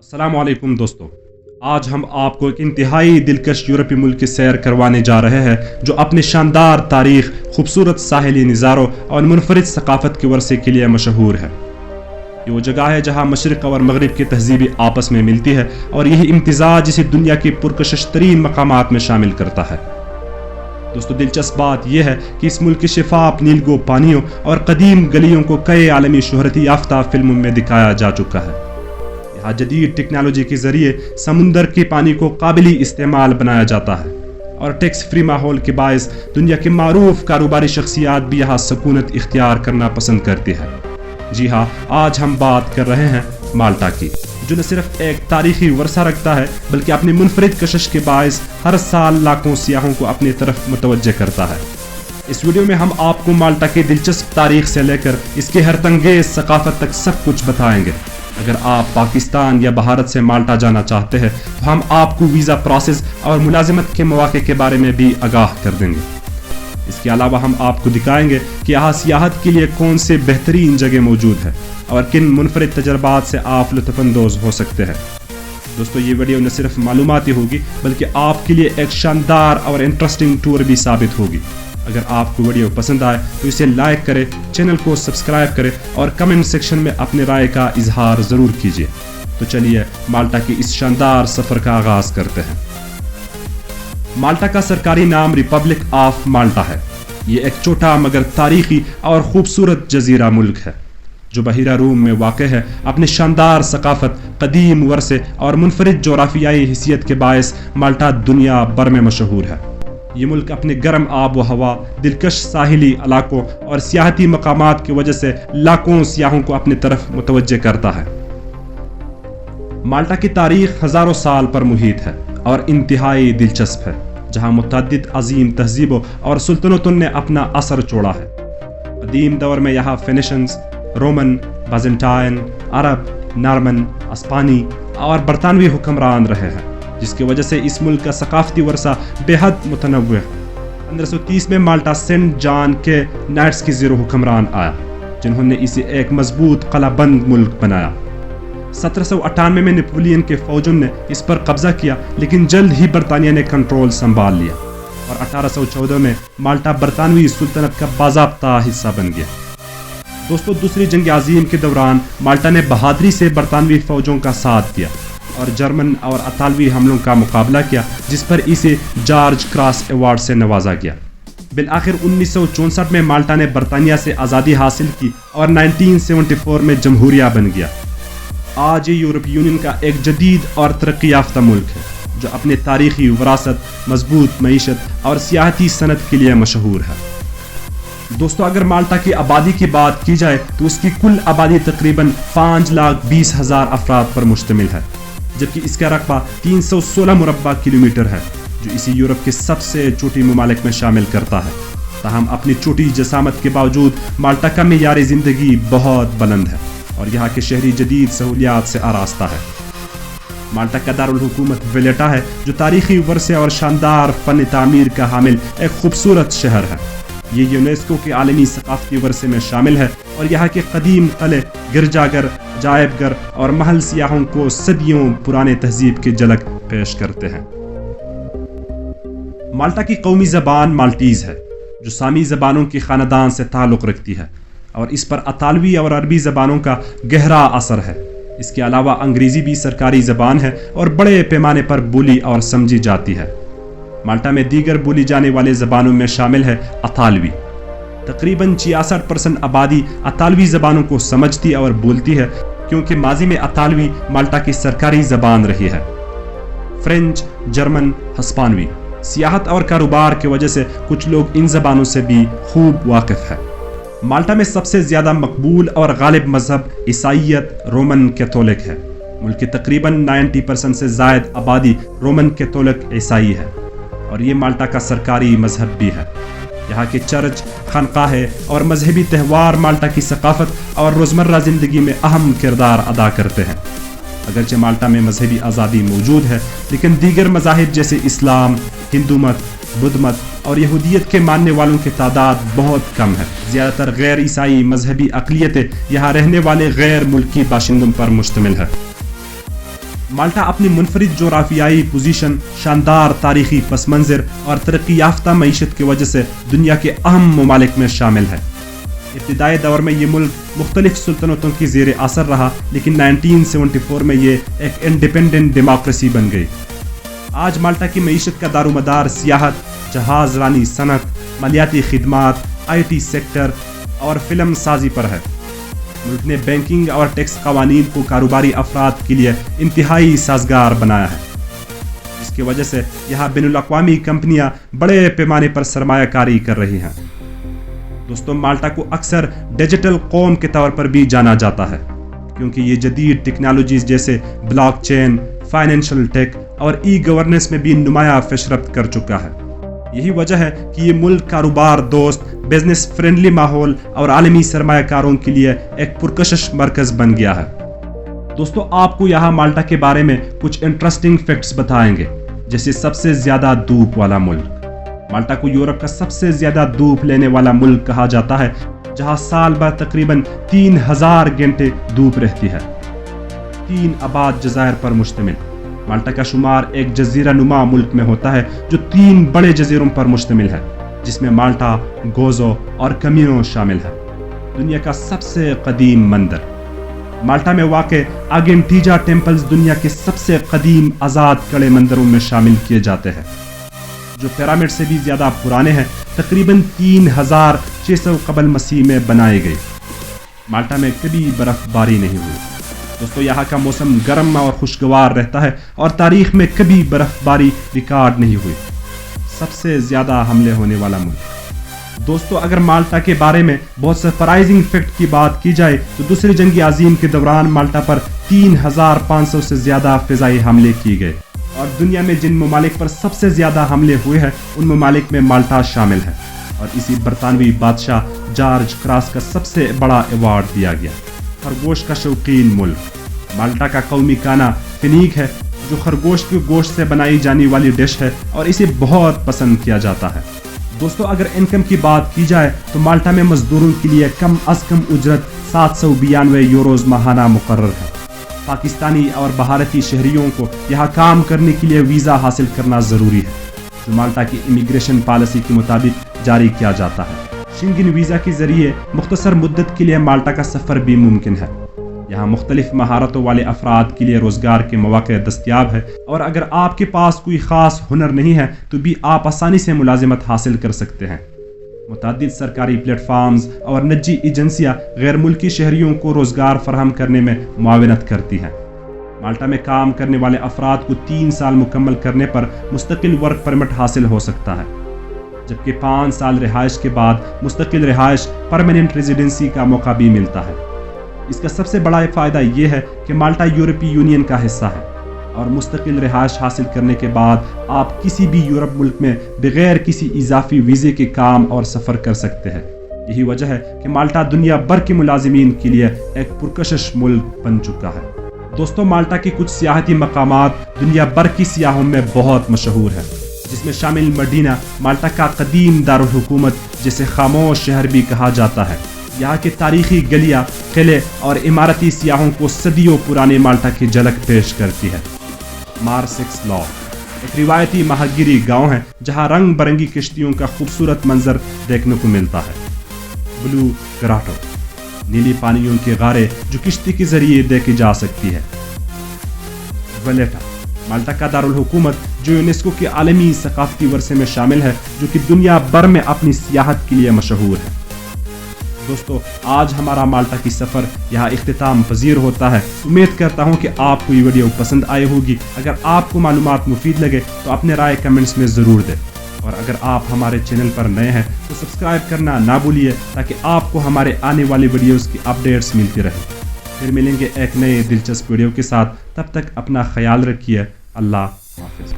अस्सलाम वालेकुम दोस्तों, आज हम आपको एक इंतहाई दिलकश यूरोपीय मुल्क की सैर करवाने जा रहे हैं जो अपने शानदार तारीख, खूबसूरत साहिली नज़ारों और मुनफरिद सकाफत के वर्से के लिए मशहूर है। ये वो जगह है जहाँ मशरक़ और मगरिब की तहजीबें आपस में मिलती है और यही इम्तिज़ाज इसे दुनिया के पुरकशिश तरीन मकामात में शामिल करता है। दोस्तों, दिलचस्प बात यह है कि इस मुल्क के शिफाफ नीलगो पानियों और कदीम गलियों को कई आलमी शोहरत याफ्ता फिल्मों में दिखाया जा चुका है। यहाँ जदीद टेक्नोलॉजी के जरिए समुंदर के पानी को काबिली इस्तेमाल बनाया जाता है और टैक्स फ्री माहौल के बायस दुनिया के मारूफ कारोबारी शख्सियात भी यहाँ सकूनत इख्तियार करना पसंद करती है। जी हाँ, आज हम बात कर रहे हैं माल्टा की, जो न सिर्फ एक तारीखी वर्सा रखता है बल्कि अपनी मुनफरिद कशिश के बायस हर साल लाखों सियाहों को अपनी तरफ मुतवज्जे करता है। इस वीडियो में हम आपको माल्टा की दिलचस्प तारीख से लेकर इसके हैरतंगेज सकाफत तक सब कुछ बताएंगे। अगर आप पाकिस्तान या भारत से माल्टा जाना चाहते हैं तो हम आपको वीज़ा प्रोसेस और मुलाजिमत के मौके के बारे में भी आगाह कर देंगे। इसके अलावा हम आपको दिखाएंगे कि यहाँ सियाहत के लिए कौन से बेहतरीन जगह मौजूद है और किन मुनफरिद तजर्बात से आप लुत्फ़अंदोज़ हो सकते हैं। दोस्तों, ये वीडियो न सिर्फ मालूमाती होगी बल्कि आपके लिए एक शानदार और इंटरेस्टिंग टूर भी साबित होगी। अगर आपको वीडियो पसंद आए तो इसे लाइक करें, चैनल को सब्सक्राइब करें और कमेंट सेक्शन में अपने राय का इजहार ज़रूर कीजिए। तो चलिए माल्टा के इस शानदार सफ़र का आगाज़ करते हैं। माल्टा का सरकारी नाम रिपब्लिक ऑफ माल्टा है। ये एक छोटा मगर तारीखी और ख़ूबसूरत जजीरा मुल्क है जो बहिरा रूम में वाक़ है। अपने शानदार सकाफत, कदीम वर्से और मुनफरिद जोग्राफियाई हैसियत के बायस माल्टा दुनिया भर में मशहूर है। ये मुल्क अपने गर्म आब व हवा, दिलकश साहिली इलाकों और सियाहती मकामात की वजह से लाखों सियाहों को अपनी तरफ मुतवज्जे करता है। माल्टा की तारीख हज़ारों साल पर मुहित है और इंतहाई दिलचस्प है, जहाँ मुतअद्दिद अजीम तहजीबों और सुल्तनतों ने अपना असर छोड़ा है। कदीम दौर में यहाँ फेनिशियंस, रोमन, बाज़ेंटाइन, अरब, नॉर्मन, स्पेनी और बरतानवी हुक्मरान रहे हैं, जिसकी वजह से इस मुल्क का सकाफती वर्सा बेहद मुतनव्वि है। 1530 में माल्टा सेंट जॉन के नाइट्स के ज़ेरो हुक्मरान आया, जिन्होंने इसे एक मजबूत कलाबंद मुल्क बनाया। 1798 में नेपोलियन के फौजों ने इस पर कब्जा किया, लेकिन जल्द ही बरतानिया ने कंट्रोल संभाल लिया और 1814 में माल्टा बरतानवी सुल्तनत का बाज़ाब्ता हिस्सा बन गया। दोस्तों, दूसरी जंग अजीम के दौरान माल्टा ने बहादुरी से बरतानवी फौजों का साथ दिया और जर्मन और अतालवी हमलों का मुकाबला किया, जिस पर इसे जॉर्ज क्रॉस अवार्ड से नवाजा गया। बिलआखिर 1964 में माल्टा ने बरतानिया से आज़ादी हासिल की और 1974 में जमहूरिया बन गया। आज ये यूरोपीय यूनियन का एक जदीद और तरक्की याफ्ता मुल्क है जो अपने तारीखी विरासत, मजबूत मईशत और सियाहती सनत के लिए मशहूर है। दोस्तों, अगर माल्टा की आबादी की बात की जाए तो उसकी कुल आबादी तकरीबन 5,20,000 अफराद पर मुश्तमिल है, जबकि इसका रकबा 316 मुरब्बा किलोमीटर है, जो इसे यूरोप के सबसे छोटी ममालिक में शामिल करता है। ताहम अपनी छोटी जसामत के बावजूद माल्टा का मेयार ज़िंदगी बहुत बुलंद है और यहाँ के शहरी जदीद सहूलियात से आरास्ता है। माल्टा का दारुल हुकूमत वेलेटा है, जो तारीखी वर्से और शानदार फ़न तामीर का हामिल एक खूबसूरत शहर है। ये यूनेस्को के आलमी सकाफती वर्से में शामिल है और यहाँ के कदीम किले, गिरजाघर, अजायबघर और महल सियाहों को सदियों पुराने तहजीब की झलक पेश करते हैं। माल्टा की कौमी ज़बान माल्टीज़ है, जो सामी ज़बानों की ख़ानदान से ताल्लुक़ रखती है और इस पर अतालवी और अरबी ज़बानों का गहरा असर है। इसके अलावा अंग्रेज़ी भी सरकारी ज़बान है और बड़े पैमाने पर बोली और समझी जाती है। माल्टा में दीगर बोली जाने वाले ज़बानों में शामिल है अतालवी। तकरीबन 66% आबादी अतालवी ज़बानों को समझती और बोलती है, क्योंकि माजी में अतालवी माल्टा की सरकारी ज़बान रही है। फ्रेंच, जर्मन, हस्पानवी सियाहत और कारोबार की वजह से कुछ लोग इन ज़बानों से भी खूब वाकिफ़ है। माल्टा में सबसे ज़्यादा मकबूल और गालिब मजहब ईसाईयत रोमन कैथोलिक है। मुल्क की तकरीबन 90% से ज़ायद आबादी रोमन कैथोलिक ईसाई है और ये माल्टा का सरकारी मजहब भी है। यहाँ के चर्च, खानकाहे और मजहबी त्यौहार माल्टा की सकाफत और रोज़मर्रा ज़िंदगी में अहम किरदार अदा करते हैं। अगरचे माल्टा में मजहबी आज़ादी मौजूद है, लेकिन दीगर मज़ाहिब जैसे इस्लाम, हिंदू मत, बुद्ध मत और यहूदियत के मानने वालों की तादाद बहुत कम है। ज़्यादातर गैर ईसाई मजहबी अक़लियतें यहाँ रहने वाले गैर मुल्की बाशिंदों पर मुश्तमिल है। माल्टा अपनी मुनफरिद जोग्राफियाई पोजीशन, शानदार तारीखी पस मंज़र और तरक्की याफ्ता मईशत की वजह से दुनिया के अहम ममालिक में शामिल है। इब्तिदाई दौर में ये मुल्क मुख्तलिफ सुल्तनतों की ज़ेर असर रहा, लेकिन 1974 में ये एक इंडिपेंडेंट डेमोक्रेसी बन गई। आज माल्टा की मईशत का दारोमदार सियाहत, जहाज़ रानी सनत, मालियाती खिदमात, IT सेक्टर और फिल्म साजी पर है। मुल्क ने बैंकिंग और टैक्स कवानीन को कारोबारी अफराद के लिए इंतहाई साजगार बनाया है, जिसकी वजह से यहाँ बैनुल-अक़वामी कंपनियाँ बड़े पैमाने पर सरमायाकारी कर रही हैं। दोस्तों, माल्टा को अक्सर डिजिटल कौम के तौर पर भी जाना जाता है, क्योंकि ये जदीद टेक्नोलॉजीज जैसे ब्लॉकचेन, फाइनेंशियल टेक और ई-गवर्नेंस में भी नुमाया पेशरफ्त कर चुका है। यही वजह है कि ये मुल्क कारोबार दोस्त, बिजनेस फ्रेंडली माहौल और आलमी सरमायाकारों के लिए एक पुरकशिश मरकज बन गया है। दोस्तों, आपको यहाँ माल्टा के बारे में कुछ इंटरेस्टिंग फैक्ट्स बताएंगे, जैसे सबसे ज्यादा धूप वाला मुल्क। माल्टा को यूरोप का सबसे ज्यादा धूप लेने वाला मुल्क कहा जाता है, जहाँ साल भर तकरीबन 3000 घंटे धूप रहती है। 3 आबाद जज़ायर पर मुश्तमिल माल्टा का शुमार एक जजीरा नुमा मुल्क में होता है, जो 3 बड़े जजीरों पर मुश्तमिल है, जिसमें माल्टा, गोजो और कमिनो शामिल है। दुनिया का सबसे कदीम मंदिर माल्टा में वाक़े आगेंटीजा टेम्पल्स दुनिया के सबसे कदीम आज़ाद कड़े मंदिरों में शामिल किए जाते हैं, जो पिरामिड से भी ज़्यादा पुराने हैं, तकरीबन 3600 कबल मसीह में बनाए गए। माल्टा में कभी बर्फबारी नहीं हुई। दोस्तों, यहाँ का मौसम गर्म और खुशगवार रहता है और तारीख में कभी बर्फबारी रिकॉर्ड नहीं हुई। सबसे ज़्यादा हमले होने वाला मुल्क। दोस्तों, अगर माल्टा के बारे में बहुत सरप्राइजिंग फैक्ट की बात की जाए तो दूसरी जंग अजीम के दौरान माल्टा पर 3500 से ज़्यादा फ़िज़ाई हमले किए गए, और दुनिया में जिन ममालिक पर सबसे ज़्यादा हमले हुए हैं उन ममालिक में माल्टा शामिल है, और इसी बरतानवी बादशाह जॉर्ज क्रॉस का सबसे बड़ा अवार्ड दिया गया। खरगोश का शौकीन मुल्क माल्टा का कौमी खाना फिनीक है, जो खरगोश के गोश्त से बनाई जाने वाली डिश है और इसे बहुत पसंद किया जाता है। दोस्तों, अगर इनकम की बात की जाए तो माल्टा में मजदूरों के लिए कम अज कम उजरत 792 यूरोज़ माहाना मुकर्रर है। पाकिस्तानी और भारतीय शहरियों को यहाँ काम करने के लिए वीज़ा हासिल करना ज़रूरी है, जो माल्टा की इमिग्रेशन पॉलिसी के मुताबिक जारी किया जाता है। शेंगन वीज़ा के ज़रिए मुख्तसर मुद्दत के लिए माल्टा का सफ़र भी मुमकिन है। यहाँ मुख्तलिफ महारतों वाले अफराद के लिए रोज़गार के मौक़े दस्तयाब है, और अगर आपके पास कोई ख़ास हुनर नहीं है तो भी आप आसानी से मुलाजिमत हासिल कर सकते हैं। मुतअद्दिद सरकारी प्लेटफार्म्स और निजी एजेंसियाँ गैर मुल्की शहरियों को रोज़गार फराहम करने में मुआवनत करती हैं। माल्टा में काम करने वाले अफराद को 3 साल मुकम्मल करने पर मुस्तकिल वर्क परमिट हासिल हो सकता है, जबकि 5 साल रिहाइश के बाद मुस्तकिल रिहाइश परमानेंट रेजिडेंसी का मौका भी मिलता है। इसका सबसे बड़ा फ़ायदा ये है कि माल्टा यूरोपीय यूनियन का हिस्सा है, और मुस्तकिल रिहाइश हासिल करने के बाद आप किसी भी यूरोप मुल्क में बगैर किसी इजाफी वीज़े के काम और सफ़र कर सकते हैं। यही वजह है कि माल्टा दुनिया भर के मुलाजिमीन के लिए एक पुरकशिश मुल्क बन चुका है। दोस्तों, माल्टा के कुछ सियाहती मकामात दुनिया भर की सियाहों में बहुत मशहूर है, जिसमें शामिल मदीना, माल्टा का कदीम दारुल हुकूमत जिसे खामोश शहर भी कहा जाता है। यहाँ के तारीखी गलियाँ, किले और इमारती सियाहों को सदियों पुराने माल्टा की झलक पेश करती है। मार्सिक्स लॉ एक रिवायती महागिरी गांव है, जहाँ रंग बिरंगी किश्तियों का खूबसूरत मंजर देखने को मिलता है। ब्लू ग्राटो नीली पानियों के गारे जो किश्ती के जरिए देखी जा सकती है। वलेटा माल्टा का दारुल हुकूमत जो यूनेस्को के आलमी सकाफती वर्से में शामिल है, जो कि दुनिया भर में अपनी सियाहत के लिए मशहूर है। दोस्तों, आज हमारा माल्टा की सफ़र यहाँ इख्तिताम पजीर होता है। उम्मीद करता हूँ कि आपको ये वीडियो पसंद आई होगी। अगर आपको मालूमात मुफीद लगे तो अपने राय कमेंट्स में ज़रूर दें, और अगर आप हमारे चैनल पर नए हैं तो सब्सक्राइब करना ना भूलिए, ताकि आपको हमारे आने वाली वीडियोज़ की अपडेट्स मिलती रहे। फिर मिलेंगे एक नए दिलचस्प वीडियो के साथ। तब तक अपना ख्याल रखिए। अल्लाह हाफिज़।